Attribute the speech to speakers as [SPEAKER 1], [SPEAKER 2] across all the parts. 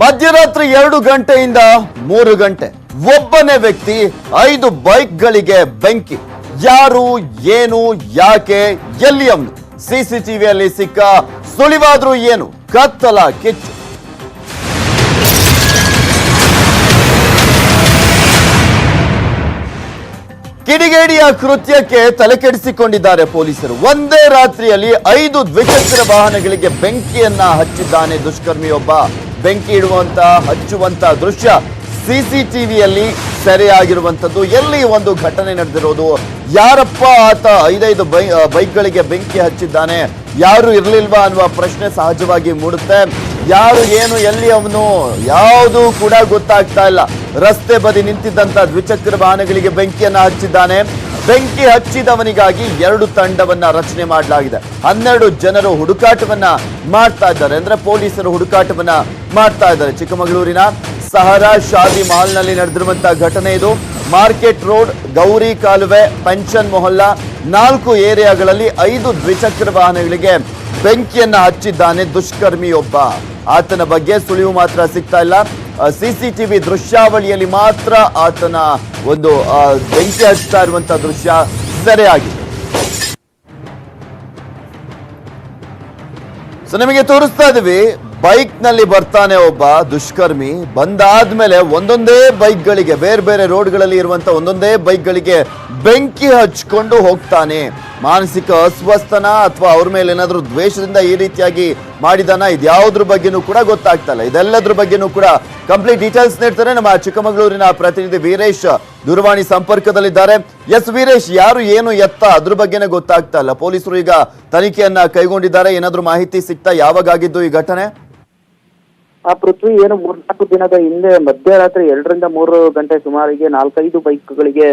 [SPEAKER 1] ಮಧ್ಯರಾತ್ರಿ 2 ಗಂಟೆಯಿಂದ 3 ಗಂಟೆ ಒಬ್ಬನೇ ವ್ಯಕ್ತಿ 5 ಬೈಕ್ಗಳಿಗೆ ಬೆಂಕಿ. ಯಾರು, ಏನು, ಯಾಕೆ, ಎಲ್ಲಿ ಅವನು? ಸಿಸಿಟಿವಿಯಲ್ಲಿ ಸಿಕ್ಕ ಸುಳಿವಾದ್ರೂ ಏನು? ಕತ್ತಲ ಕಿಚ್ಚು. ಕಿಡಿಗೇಡಿಯ ಕೃತ್ಯಕ್ಕೆ ತಲೆಕೆಡಿಸಿಕೊಂಡಿದ್ದಾರೆ ಪೊಲೀಸರು. ಒಂದೇ ರಾತ್ರಿಯಲ್ಲಿ 5 ದ್ವಿಚಕ್ರ ವಾಹನಗಳಿಗೆ ಬೆಂಕಿಯನ್ನ ಹಚ್ಚಿದ್ದಾನೆ ದುಷ್ಕರ್ಮಿಯೊಬ್ಬ. ಬೆಂಕಿ ಹಚ್ಚುವಂತ ದೃಶ್ಯ ಸಿಸಿಟಿವಿಯಲ್ಲಿ ಸೆರೆಯಾಗಿರುವಂತದ್ದು. ಎಲ್ಲಿ ಒಂದು ಘಟನೆ ನಡೆದಿರೋದು, ಯಾರಪ್ಪ ಆತ 5 ಬೈಕ್ಗಳಿಗೆ ಬೆಂಕಿ ಹಚ್ಚಿದ್ದಾನೆ, ಯಾರು ಇರ್ಲಿಲ್ವಾ ಅನ್ನುವ ಪ್ರಶ್ನೆ ಸಹಜವಾಗಿ ಮೂಡುತ್ತೆ. ಯಾರು, ಏನು, ಎಲ್ಲಿ ಅವನು, ಯಾವುದು ಕೂಡ ಗೊತ್ತಾಗ್ತಾ ಇಲ್ಲ. ರಸ್ತೆ ಬದಿ ನಿಂತಿದ್ದಂತ ದ್ವಿಚಕ್ರ ವಾಹನಗಳಿಗೆ ಬೆಂಕಿಯನ್ನ ಹಚ್ಚಿದ್ದಾನೆ. ಬೆಂಕಿ ಹಚ್ಚಿದವನಿಗಾಗಿ 2 ತಂಡವನ್ನ ರಚನೆ ಮಾಡಲಾಗಿದೆ. 12 ಜನರು ಹುಡುಕಾಟವನ್ನ ಮಾಡ್ತಾ ಇದ್ದಾರೆ. ಅಂದ್ರೆ ಪೊಲೀಸರು ಹುಡುಕಾಟವನ್ನ ಮಾಡ್ತಾ ಇದ್ದಾರೆ. ಚಿಕ್ಕಮಗಳೂರಿನ ಸಹರಾ ಶಾದಿ ಮಾಲ್ನಲ್ಲಿ ನಡೆದಿರುವಂತಹ ಘಟನೆ ಇದು. ಮಾರ್ಕೆಟ್ ರೋಡ್, ಗೌರಿ ಕಾಲುವೆ, ಪೆನ್ಷನ್ ಮೊಹಲ್ಲಾ 4 ಏರಿಯಾಗಳಲ್ಲಿ 5 ದ್ವಿಚಕ್ರ ವಾಹನಗಳಿಗೆ ಬೆಂಕಿಯನ್ನ ಹಚ್ಚಿದ್ದಾನೆ ದುಷ್ಕರ್ಮಿಯೊಬ್ಬ. ಆತನ ಬಗ್ಗೆ ಸುಳಿವು ಮಾತ್ರ ಸಿಗ್ತಾ ಇಲ್ಲ. ಸಿಸಿಟಿವಿ ದೃಶ್ಯಾವಳಿಯಲ್ಲಿ ಮಾತ್ರ ಆತನ ಒಂದು ಬೆಂಕಿ ಹಚ್ತಾ ಇರುವಂತಹ ದೃಶ್ಯ ಸೆರೆಯಾಗಿದೆ. ನಿಮಗೆ ತೋರಿಸ್ತಾ ಇದೀವಿ. ಬೈಕ್ ನಲ್ಲಿ ಬರ್ತಾನೆ ಒಬ್ಬ ದುಷ್ಕರ್ಮಿ. ಬಂದಾದ್ಮೇಲೆ ಒಂದೊಂದೇ ಬೈಕ್ಗಳಿಗೆ, ಬೇರೆ ಬೇರೆ ರೋಡ್ಗಳಲ್ಲಿ ಇರುವಂತ ಒಂದೊಂದೇ ಬೈಕ್ಗಳಿಗೆ ಬೆಂಕಿ ಹಚ್ಕೊಂಡು ಹೋಗ್ತಾನೆ. ಮಾನಸಿಕ ಅಸ್ವಸ್ಥನ ಅಥವಾ ಅವ್ರ ಮೇಲೆ ಏನಾದ್ರೂ ದ್ವೇಷದಿಂದ ಈ ರೀತಿಯಾಗಿ ಮಾಡಿದಾನ, ಇದ್ಯಾವುದ್ರ ಬಗ್ಗೆನೂ ಕೂಡ ಗೊತ್ತಾಗ್ತಾ ಇಲ್ಲ. ಇದೆಲ್ಲದ್ರ ಬಗ್ಗೆನೂ ಕೂಡ ಕಂಪ್ಲೀಟ್ ಡೀಟೇಲ್ಸ್ ನೀಡ್ತಾರೆ ನಮ್ಮ ಚಿಕ್ಕಮಗಳೂರಿನ ಪ್ರತಿನಿಧಿ ವೀರೇಶ್ ದೂರವಾಣಿ ಸಂಪರ್ಕದಲ್ಲಿದ್ದಾರೆ. ಎಸ್ ವೀರೇಶ್, ಯಾರು, ಏನು, ಎತ್ತ ಅದ್ರ ಬಗ್ಗೆನೇ ಗೊತ್ತಾಗ್ತಾ ಇಲ್ಲ. ಪೊಲೀಸರು ಈಗ ತನಿಖೆಯನ್ನ ಕೈಗೊಂಡಿದ್ದಾರೆ. ಏನಾದ್ರೂ ಮಾಹಿತಿ ಸಿಗ್ತಾ? ಯಾವಾಗಾಗಿದ್ದು ಈ ಘಟನೆ?
[SPEAKER 2] ಪೃಥ್ವಿ, ಏನು 3-4 ದಿನದ ಹಿಂದೆ ಮಧ್ಯರಾತ್ರಿ 2ರಿಂದ 3 ಗಂಟೆ ಸುಮಾರಿಗೆ 4-5 ಬೈಕ್ಗಳಿಗೆ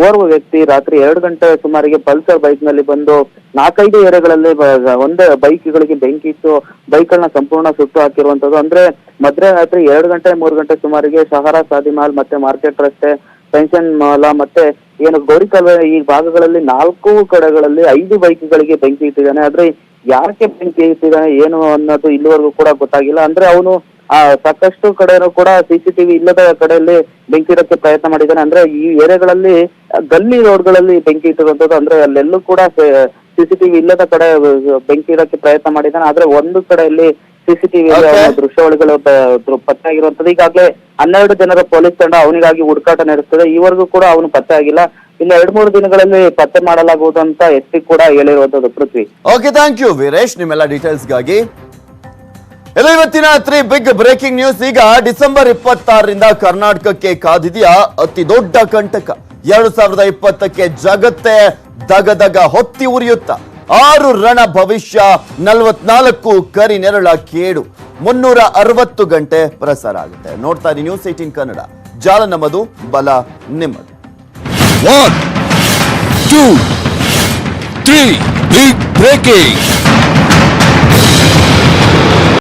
[SPEAKER 2] ಓರ್ವ ವ್ಯಕ್ತಿ ರಾತ್ರಿ 2 ಗಂಟೆ ಸುಮಾರಿಗೆ ಪಲ್ಸರ್ ಬೈಕ್ ನಲ್ಲಿ ಬಂದು 4-5 ಏರಿಯಾಗಳಲ್ಲಿ ಒಂದೇ ಬೈಕ್ಗಳಿಗೆ ಬೆಂಕಿ ಇಟ್ಟು ಬೈಕ್ಗಳನ್ನ ಸಂಪೂರ್ಣ ಸುಟ್ಟು ಹಾಕಿರುವಂತದ್ದು. ಅಂದ್ರೆ ಮಧ್ಯರಾತ್ರಿ 2 ಗಂಟೆ 3 ಗಂಟೆ ಸುಮಾರಿಗೆ ಸಹಾರಾ ಶಾದಿ ಮಾಲ್ ಮತ್ತೆ ಮಾರ್ಕೆಟ್ ರಸ್ತೆ, ಪೆನ್ಷನ್ ಮಾಲ್ ಮತ್ತೆ ಏನು ಗೌರಿ ಕಾಲುವೆ ಈ ಭಾಗಗಳಲ್ಲಿ 4 ಕಡೆಗಳಲ್ಲಿ 5 ಬೈಕ್ಗಳಿಗೆ ಬೆಂಕಿ ಇಟ್ಟಿದ್ದಾನೆ. ಆದ್ರೆ ಯಾಕೆ ಬೆಂಕಿ ಇಟ್ಟಿದ್ದಾನೆ ಏನು ಅನ್ನೋದು ಇಲ್ಲಿವರೆಗೂ ಕೂಡ ಗೊತ್ತಾಗಿಲ್ಲ. ಅಂದ್ರೆ ಅವನು ಸಾಕಷ್ಟು ಕಡೆನೂ ಕೂಡ ಸಿಸಿಟಿವಿ ಇಲ್ಲದ ಕಡೆಯಲ್ಲಿ ಬೆಂಕಿ ಇಡಕ್ಕೆ ಪ್ರಯತ್ನ ಮಾಡಿದ್ದಾನೆ. ಅಂದ್ರೆ ಈ ಏರಿಯಾಗಳಲ್ಲಿ ಗಲ್ಲಿ ರೋಡ್ಗಳಲ್ಲಿ ಬೆಂಕಿ ಇಟ್ಟಿರುವಂತದ್ದು. ಅಂದ್ರೆ ಅಲ್ಲೆಲ್ಲೂ ಕೂಡ ಸಿಸಿಟಿವಿ ಇಲ್ಲದ ಕಡೆ ಬೆಂಕಿ ಇಡಕ್ಕೆ ಪ್ರಯತ್ನ ಮಾಡಿದ್ದಾನೆ. ಆದ್ರೆ ಒಂದು ಕಡೆಯಲ್ಲಿ ಸಿಸಿಟಿವಿ ದೃಶ್ಯಾವಳಿಗಳು ಪತ್ತೆ ಆಗಿರುವಂತದ್ದು. ಈಗಾಗಲೇ 12 ಜನರ ಪೊಲೀಸ್ ತಂಡ ಅವನಿಗಾಗಿ ಹುಡುಕಾಟ ನಡೆಸುತ್ತದೆ. ಈವರೆಗೂ ಕೂಡ ಅವನು ಪತ್ತೆ ಆಗಿಲ್ಲ. ಇನ್ನು 2-3 ದಿನಗಳಲ್ಲಿ ಪತ್ತೆ ಮಾಡಲಾಗುವುದು ಅಂತ ಎಸ್ಪಿ ಕೂಡ ಹೇಳಿರುವಂತದ್ದು. ಪೃಥ್ವಿ,
[SPEAKER 1] ಓಕೆ, ಥ್ಯಾಂಕ್ ಯು ವೀರೇಶ್ ನಿಮ್ಮೆಲ್ಲ ಡೀಟೇಲ್ಸ್ಗಾಗಿ. ಎಲ್ಲ ಇವತ್ತಿನ 3 ಬಿಗ್ ಬ್ರೇಕಿಂಗ್ ನ್ಯೂಸ್. ಈಗ ಡಿಸೆಂಬರ್ 26ರಿಂದ ಕರ್ನಾಟಕಕ್ಕೆ ಕಾದಿದೆಯಾ ಅತಿ ದೊಡ್ಡ ಕಂಟಕ. 2020ಕ್ಕೆ ಜಗತ್ತೇ ದಗದಗ ಹೊತ್ತಿ ಉರಿಯುತ್ತ 6 ರಣ ಭವಿಷ್ಯ, 44 ಕರಿ ನೆರಳ ಕೇಡು, 360 ಗಂಟೆ ಪ್ರಸಾರ ಆಗುತ್ತೆ. ನೋಡ್ತಾ ಇರಿ ನ್ಯೂಸ್ 18 ಕನ್ನಡ. ಜಾಲ ನಮ್ಮದು, ಬಲ ನಿಮ್ಮದು.
[SPEAKER 3] 1, 2, 3 ಬಿಗ್ ಬ್ರೇಕಿಂಗ್.